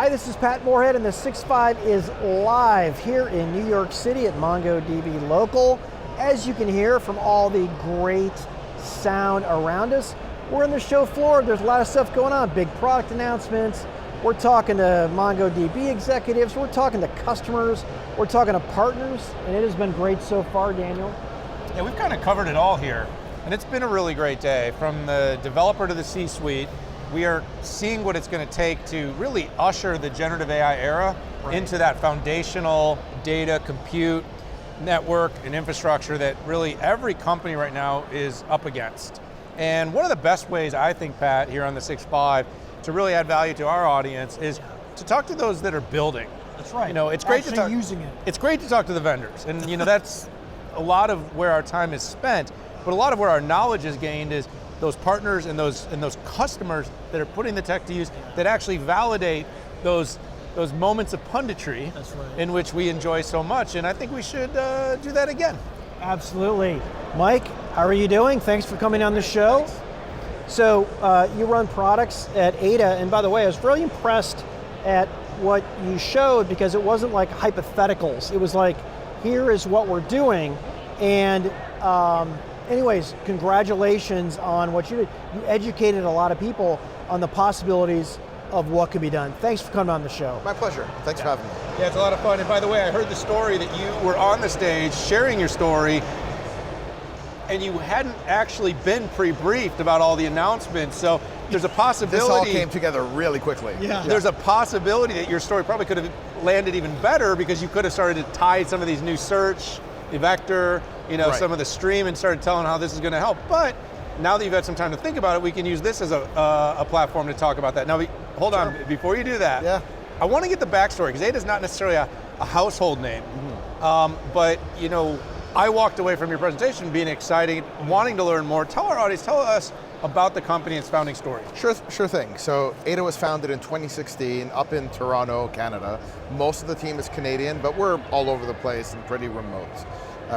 Hi, this is Pat Moorhead, and the 6.5 is live here in New York City at MongoDB Local. As you can hear from all the great sound around us, we're in the show floor. There's a lot of stuff going on, big product announcements. We're talking to MongoDB executives, we're talking to customers, we're talking to partners, and it has been great so far, Daniel. Yeah, we've kind of covered it all here, and it's been a really great day. From the developer to the C-suite, we are seeing what it's going to take to really usher the generative AI era into that foundational data, compute, network, and infrastructure that really every company right now is up against. And one of the best ways, I think, Pat, here on the 6.5, to really add value to our audience is to talk to those that are building. That's right. You know, it's great to talk, using it. It's great to talk to the vendors, and you know that's a lot of where our time is spent. But a lot of where our knowledge is gained is those partners and those customers that are putting the tech to use that actually validate those moments of punditry. That's right. In which we enjoy so much, and I think we should do that again. Absolutely. Mike, how are you doing? Thanks for coming on the show. So you run products at Ada, and by the way, I was really impressed at what you showed because it wasn't like hypotheticals. It was like, here is what we're doing, and anyways, congratulations on what you did. You educated a lot of people on the possibilities of what could be done. Thanks for coming on the show. My pleasure. Thanks for having me. Yeah, it's a lot of fun. And by the way, I heard the story that you were on the stage sharing your story, and you hadn't actually been pre-briefed about all the announcements. So there's a possibility. This all came together really quickly. Yeah. There's a possibility that your story probably could have landed even better because you could have started to tie some of these new search, the vector, some of the stream, and started telling how this is going to help. But now that you've had some time to think about it, we can use this as a platform to talk about that. Now, hold on, before you do that, I want to get the backstory, because Ada is not necessarily a household name, but I walked away from your presentation being excited, wanting to learn more. Tell our audience, tell us about the company and its founding story. Sure thing. So Ada was founded in 2016 up in Toronto, Canada. Most of the team is Canadian, but we're all over the place and pretty remote.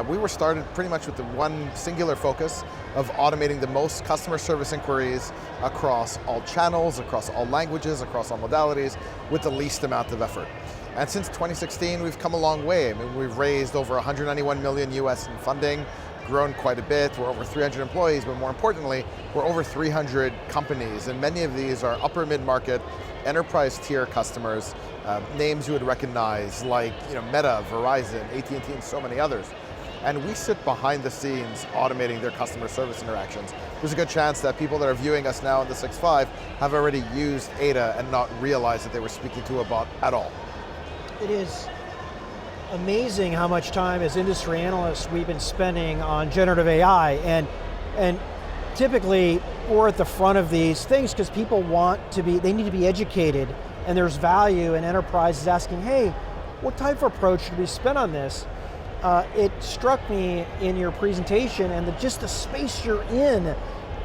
We were started pretty much with the one singular focus of automating the most customer service inquiries across all channels, across all languages, across all modalities, with the least amount of effort. And since 2016, we've come a long way. I mean, we've raised over 191 million US in funding, grown quite a bit. We're over 300 employees, but more importantly, we're over 300 companies, and many of these are upper mid-market, enterprise tier customers, names you would recognize like Meta, Verizon, AT&T, and so many others. And we sit behind the scenes automating their customer service interactions. There's a good chance that people that are viewing us now in the 6.5 have already used Ada and not realized that they were speaking to a bot at all. It is amazing how much time as industry analysts we've been spending on generative AI, and typically we're at the front of these things because people they need to be educated, and there's value in enterprises asking, hey, what type of approach should we spend on this? It struck me in your presentation and just the space you're in,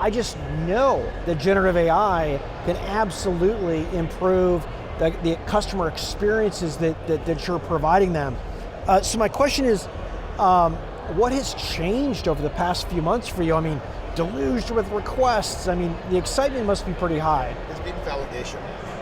I just know that generative AI can absolutely improve the customer experiences that you're providing them. So my question is, what has changed over the past few months for you? I mean, deluged with requests. I mean, the excitement must be pretty high. It's been validation.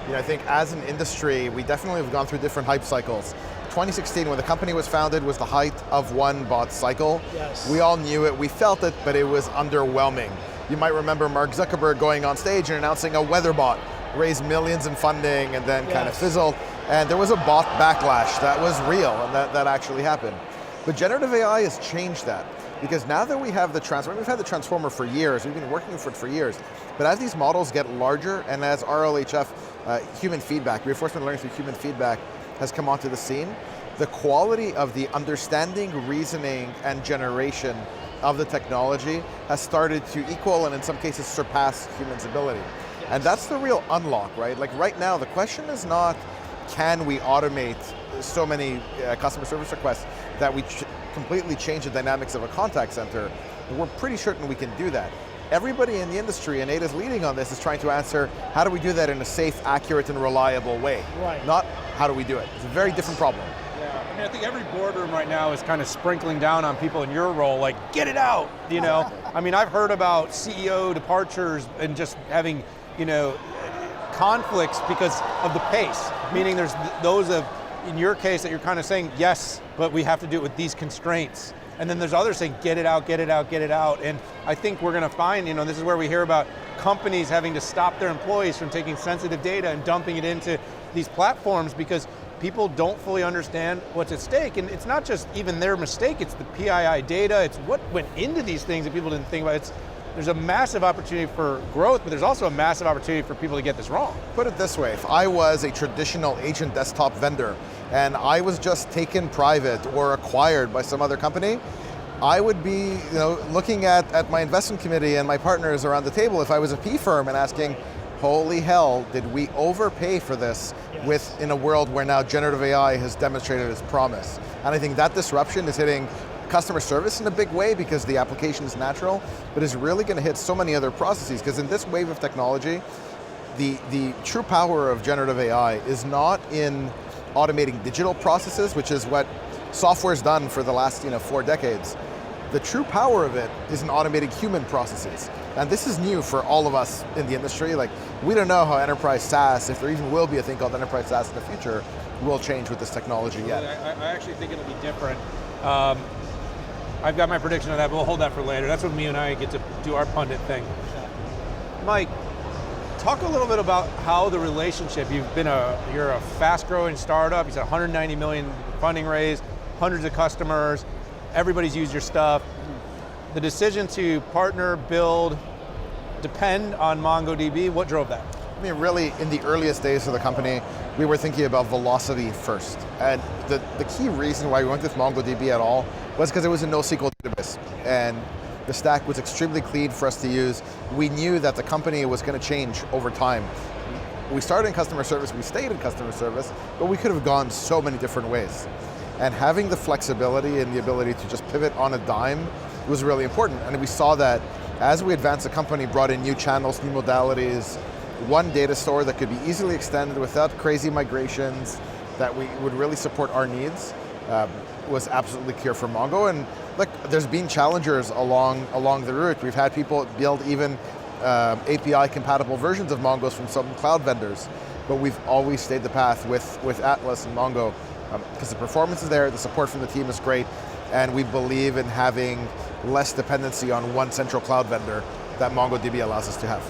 I think as an industry, we definitely have gone through different hype cycles. 2016, when the company was founded, was the height of one bot cycle. Yes. We all knew it, we felt it, but it was underwhelming. You might remember Mark Zuckerberg going on stage and announcing a weather bot, raised millions in funding, and then kind of fizzled. And there was a bot backlash that was real, and that actually happened. But generative AI has changed that, because now that we have the Transformer, we've had the Transformer for years, we've been working for it for years, but as these models get larger, and as RLHF, human feedback, reinforcement learning through human feedback, has come onto the scene, the quality of the understanding, reasoning, and generation of the technology has started to equal, and in some cases surpass, humans' ability. And that's the real unlock, right? Like right now, the question is not, can we automate so many customer service requests that we completely change the dynamics of a contact center? We're pretty certain we can do that. Everybody in the industry, and Ada's leading on this, is trying to answer, how do we do that in a safe, accurate, and reliable way? Right. Not, how do we do it? It's a very different problem. Yeah, I mean, I think every boardroom right now is kind of sprinkling down on people in your role, like, get it out, you know? I mean, I've heard about CEO departures and just having, conflicts because of the pace, meaning there's those of, in your case, that you're kind of saying, yes, but we have to do it with these constraints. And then there's others saying, get it out, get it out, get it out. And I think we're going to find, this is where we hear about companies having to stop their employees from taking sensitive data and dumping it into these platforms because people don't fully understand what's at stake. And it's not just even their mistake, it's the PII data, it's what went into these things that people didn't think about. There's a massive opportunity for growth, but there's also a massive opportunity for people to get this wrong. Put it this way, if I was a traditional agent desktop vendor and I was just taken private or acquired by some other company, I would be looking at my investment committee and my partners around the table if I was a P firm and asking, holy hell, did we overpay for this in a world where now generative AI has demonstrated its promise? And I think that disruption is hitting customer service in a big way because the application is natural, but is really going to hit so many other processes because in this wave of technology, the true power of generative AI is not in automating digital processes, which is what software's done for the last 4 decades. The true power of it is in automating human processes. And this is new for all of us in the industry. Like, we don't know how enterprise SaaS, if there even will be a thing called enterprise SaaS in the future, will change with this technology yet. I actually think it'll be different. I've got my prediction of that, but we'll hold that for later. That's when me and I get to do our pundit thing. Mike, talk a little bit about how the relationship, you're a fast growing startup, you said 190 million funding raised, hundreds of customers, everybody's used your stuff. The decision to partner, build, depend on MongoDB, what drove that? I mean, really, in the earliest days of the company, we were thinking about velocity first. And the key reason why we went with MongoDB at all was because it was a NoSQL database. And the stack was extremely clean for us to use. We knew that the company was going to change over time. We started in customer service, we stayed in customer service, but we could have gone so many different ways. And having the flexibility and the ability to just pivot on a dime was really important. And we saw that as we advanced the company, brought in new channels, new modalities, one data store that could be easily extended without crazy migrations, that we would really support our needs, was absolutely clear for Mongo. And look, there's been challengers along the route. We've had people build even API compatible versions of Mongos from some cloud vendors, but we've always stayed the path with Atlas and Mongo because the performance is there, the support from the team is great, and we believe in having less dependency on one central cloud vendor that MongoDB allows us to have.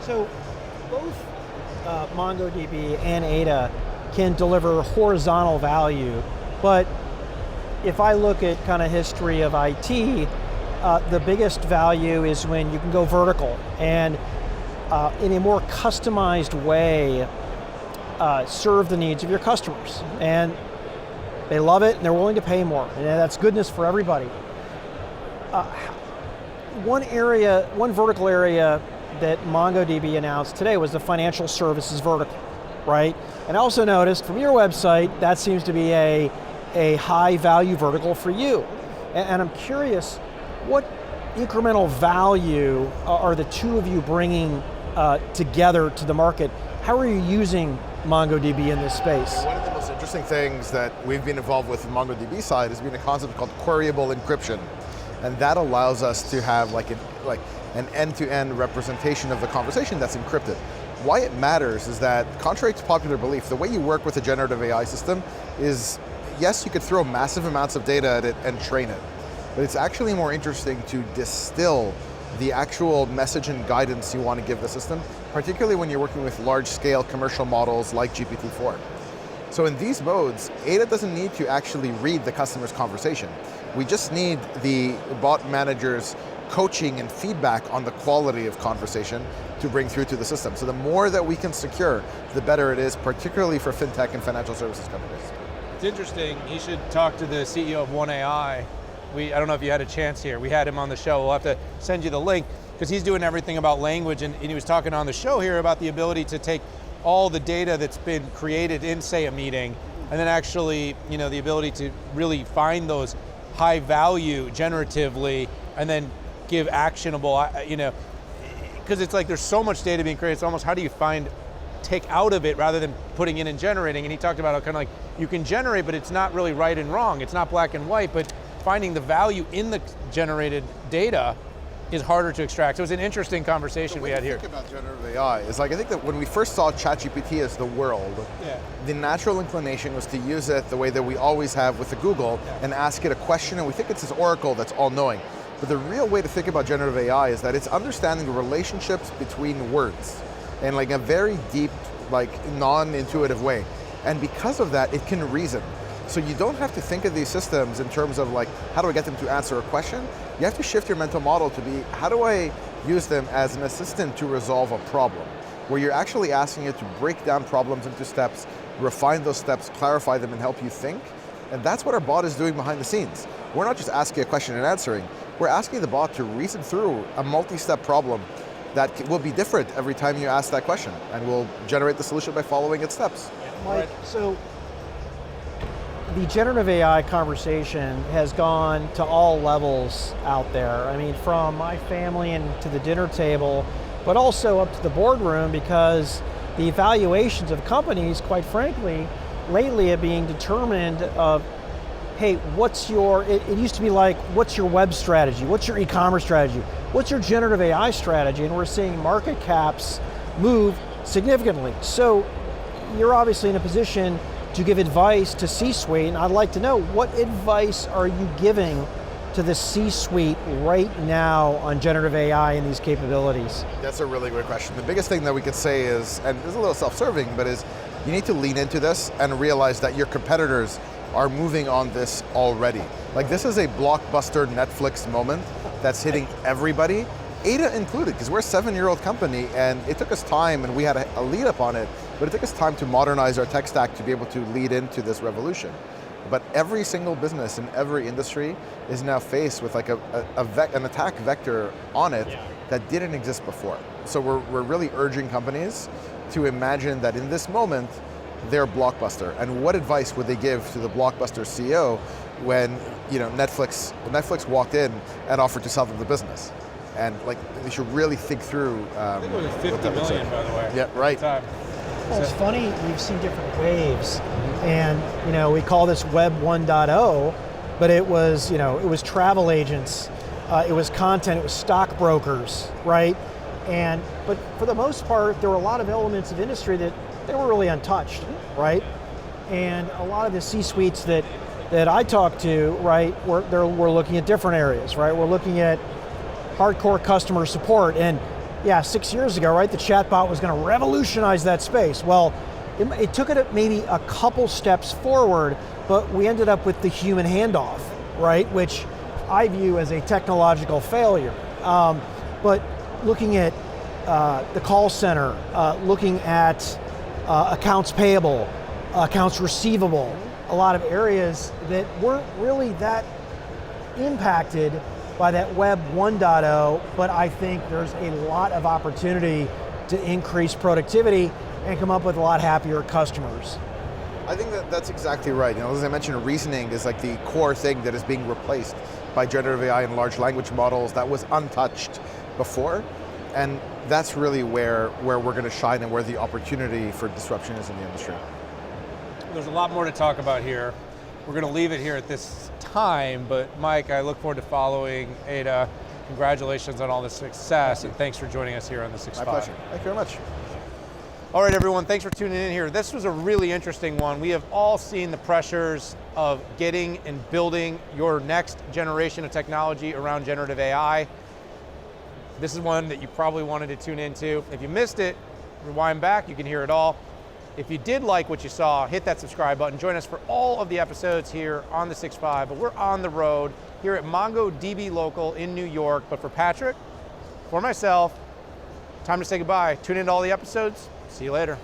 So both MongoDB and Ada can deliver horizontal value, but if I look at kind of history of IT, the biggest value is when you can go vertical and in a more customized way serve the needs of your customers. And they love it and they're willing to pay more, and that's goodness for everybody. One vertical area that MongoDB announced today was the financial services vertical, right? And I also noticed from your website, that seems to be a high value vertical for you. And I'm curious, what incremental value are the two of you bringing together to the market? How are you using MongoDB in this space? One of the most interesting things that we've been involved with the MongoDB side has been a concept called queryable encryption. And that allows us to have an end-to-end representation of the conversation that's encrypted. Why it matters is that, contrary to popular belief, the way you work with a generative AI system is, yes, you could throw massive amounts of data at it and train it, but it's actually more interesting to distill the actual message and guidance you want to give the system, particularly when you're working with large-scale commercial models like GPT-4. So in these modes, Ada doesn't need to actually read the customer's conversation. We just need the bot manager's coaching and feedback on the quality of conversation to bring through to the system. So the more that we can secure, the better it is, particularly for FinTech and financial services companies. It's interesting, you should talk to the CEO of OneAI. I don't know if you had a chance here. We had him on the show. We'll have to send you the link because he's doing everything about language, and he was talking on the show here about the ability to take all the data that's been created in, say, a meeting, and then actually, the ability to really find those high value generatively and then give actionable, because it's like there's so much data being created, it's almost how do you take out of it rather than putting in and generating. And he talked about how kind of like you can generate, but it's not really right and wrong. It's not black and white, but finding the value in the generated data is harder to extract. So it was an interesting conversation we had here. Think about generative AI is like, I think that when we first saw ChatGPT as the world, the natural inclination was to use it the way that we always have with the Google and ask it a question, and we think it's this oracle that's all-knowing. But the real way to think about generative AI is that it's understanding the relationships between words in like a very deep, like non-intuitive way. And because of that, it can reason. So you don't have to think of these systems in terms of like, how do I get them to answer a question? You have to shift your mental model to be, how do I use them as an assistant to resolve a problem? Where you're actually asking it to break down problems into steps, refine those steps, clarify them, and help you think. And that's what our bot is doing behind the scenes. We're not just asking a question and answering, we're asking the bot to reason through a multi-step problem that will be different every time you ask that question, and will generate the solution by following its steps. Mike, so the generative AI conversation has gone to all levels out there. I mean, from my family and to the dinner table, but also up to the boardroom, because the evaluations of companies, quite frankly, lately are being determined of, hey, what's your, it used to be like, what's your web strategy? What's your e-commerce strategy? What's your generative AI strategy? And we're seeing market caps move significantly. So you're obviously in a position to give advice to C-suite, and I'd like to know, what advice are you giving to the C-suite right now on generative AI and these capabilities? That's a really great question. The biggest thing that we could say is, and it's a little self-serving, but is you need to lean into this and realize that your competitors are moving on this already. Like, this is a blockbuster Netflix moment that's hitting everybody, Ada included, because we're a 7-year-old company, and it took us time, and we had a lead up on it, but it took us time to modernize our tech stack to be able to lead into this revolution. But every single business in every industry is now faced with like an attack vector on it that didn't exist before. So we're really urging companies to imagine that in this moment, they're Blockbuster. And what advice would they give to the Blockbuster CEO when Netflix walked in and offered to sell them the business? And like, they should really think through. I think it was 50 million, by the way. Yeah, right. Well, it's funny, we've seen different waves, and we call this Web 1.0, but it was travel agents, it was content, it was stockbrokers, right? But for the most part, there were a lot of elements of industry that they were really untouched, right? And a lot of the C-suites that I talk to, right, we're looking at different areas, right? We're looking at hardcore customer support, and 6 years ago, right, the chatbot was going to revolutionize that space. Well, it took it maybe a couple steps forward, but we ended up with the human handoff, right, which I view as a technological failure. But looking at the call center, looking at accounts payable, accounts receivable, a lot of areas that weren't really that impacted by that Web 1.0, but I think there's a lot of opportunity to increase productivity and come up with a lot happier customers. I think that's exactly right. As I mentioned, reasoning is like the core thing that is being replaced by generative AI and large language models that was untouched before. And that's really where we're going to shine and where the opportunity for disruption is in the industry. There's a lot more to talk about here. We're going to leave it here at this time, but Mike, I look forward to following Ada. Congratulations on all the success, and thanks for joining us here on the 6.5. My pleasure. Thank you very much. All right, everyone, thanks for tuning in here. This was a really interesting one. We have all seen the pressures of getting and building your next generation of technology around generative AI. This is one that you probably wanted to tune into. If you missed it, rewind back, you can hear it all. If you did like what you saw, hit that subscribe button. Join us for all of the episodes here on the 6.5, but we're on the road here at MongoDB Local in New York. But for Patrick, for myself, time to say goodbye. Tune into all the episodes. See you later.